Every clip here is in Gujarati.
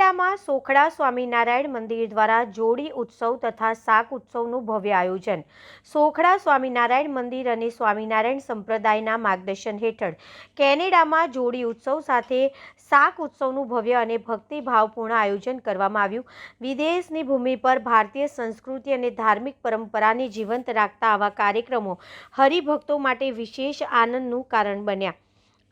કેનેડામાં સોખડા સ્વામિનારાયણ મંદિર દ્વારા જોડી ઉત્સવ તથા શાક ઉત્સવનું ભવ્ય આયોજન। સોખડા સ્વામિનારાયણ મંદિર અને સ્વામિનારાયણ સંપ્રદાયના માર્ગદર્શન હેઠળ કેનેડામાં જોડી ઉત્સવ સાથે શાક ઉત્સવનું ભવ્ય અને ભક્તિભાવપૂર્ણ આયોજન કરવામાં આવ્યું। વિદેશની ભૂમિ પર ભારતીય સંસ્કૃતિ અને ધાર્મિક પરંપરાને જીવંત રાખતા આવા કાર્યક્રમો હરિભક્તો માટે વિશેષ આનંદનું કારણ બન્યા।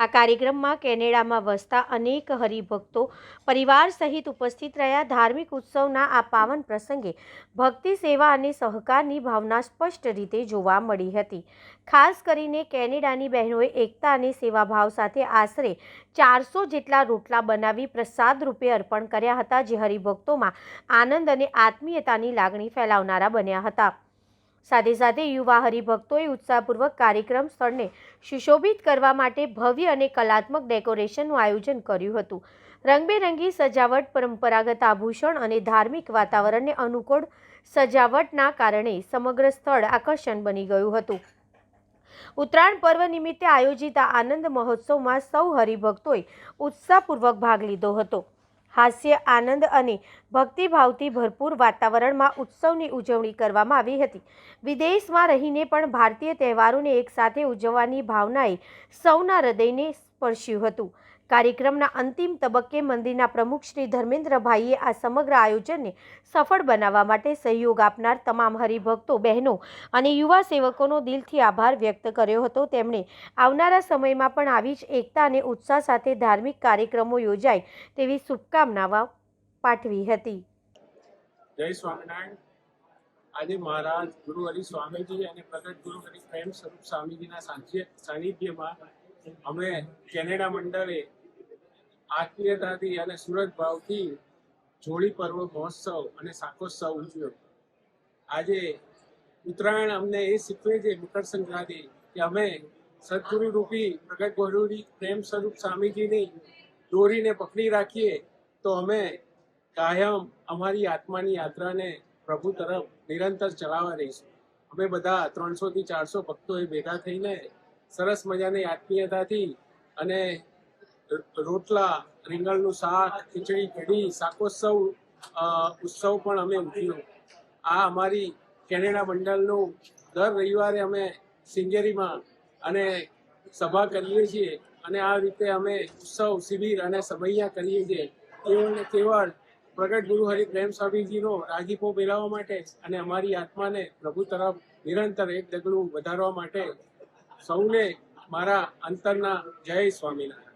આ કાર્યક્રમમાં કેનેડામાં વસતા અનેક હરિભક્તો પરિવાર સહિત ઉપસ્થિત રહ્યા। ધાર્મિક ઉત્સવના આ પાવન પ્રસંગે ભક્તિ, સેવા અને સહકારની ભાવના સ્પષ્ટ રીતે જોવા મળી હતી। ખાસ કરીને કેનેડાની બહેનોએ એકતા અને સેવાભાવ સાથે આશરે 400 જેટલા રોટલા બનાવી પ્રસાદ રૂપે અર્પણ કર્યા હતા, જે હરિભક્તોમાં આનંદ અને આત્મીયતાની લાગણી ફેલાવનારા બન્યા હતા। સાથે સાથે યુવા હરિભક્તોએ ઉત્સાહપૂર્વક કાર્યક્રમ સ્થળને સુશોભિત કરવા માટે ભવ્ય અને કલાત્મક ડેકોરેશનનું આયોજન કર્યું હતું। રંગબેરંગી સજાવટ, પરંપરાગત આભૂષણ અને ધાર્મિક વાતાવરણને અનુકૂળ સજાવટના કારણે સમગ્ર સ્થળ આકર્ષણ બની ગયું હતું। ઉત્તરાયણ પર્વ નિમિત્તે આયોજિત આ આનંદ મહોત્સવમાં સૌ હરિભક્તોએ ઉત્સાહપૂર્વક ભાગ લીધો હતો। હાસ્ય, આનંદ અને ભક્તિભાવથી ભરપૂર વાતાવરણમાં ઉત્સવની ઉજવણી કરવામાં આવી હતી। વિદેશમાં રહીને પણ ભારતીય તહેવારોને એકસાથે ઉજવવાની ભાવનાએ સૌના હૃદયને સ્પર્શ્યું હતું। કાર્યક્રમના અંતિમ તબક્કે મંદિરના પ્રમુખ શ્રી ધર્મેન્દ્રભાઈએ આ સમગ્ર આયોજનને સફળ બનાવવા માટે સહયોગ આપનાર તમામ હરિભક્તો, બહેનો અને યુવા સેવકોનો દિલથી આભાર વ્યક્ત કર્યો હતો। તેમણે આવનારા સમયમાં પણ આવી જ એકતા અને ઉત્સાહ સાથે ધાર્મિક કાર્યક્રમો યોજાય તેવી શુભકામનાઓ પાઠવી હતી। જય સ્વામિનારાયણ। આજે મહારાજ ગુરુ હરિ સ્વામીજી અને પ્રગટ ગુરુ હરિ પ્રેમ સ્વરૂપ સ્વામીજીના સાનિધ્યમાં અમે કેનેડા મંડળે આત્મીયતાથી અને સુરત ભાવથી જોડી પર્વ મહોત્સવ અને શાકોત્સવ ઉજવ્યો। આજે ઉત્તરાયણ અમને એ શીખવે છે, મકર સંક્રાંતિ, કે અમે સદગુરુ રૂપી પ્રગટ ગુરુ પ્રેમ સ્વરૂપ સ્વામીજીની દોરીને પકડી રાખીએ તો અમે કાયમ અમારી આત્માની યાત્રાને પ્રભુ તરફ નિરંતર ચલાવવા રહીશું। અમે બધા 300 થી 400 ભક્તોએ ભેગા થઈને સરસ મજાની આત્મીયતાથી અને રોટલા, રીંગણનું શાક, ખીચડી, કઢી, શાકોત્સવ ઉત્સવ પણ અમે ઉજવ્યો। આ અમારી કેનેડા મંડળનું દર રવિવારે અમે સિંગેરીમાં અને સભા કરીએ છીએ અને આ રીતે અમે ઉત્સવ શિબિર અને સભૈયા કરીએ છીએ। કેવળ કેવળ પ્રગટ ગુરુ હરિ પ્રેમ સ્વામીજીનો રાજીપો મેળવવા માટે અને અમારી આત્માને પ્રભુ તરફ નિરંતર એક ડગલું વધારવા માટે સૌને મારા અંતરના જય સ્વામિનારાયણ।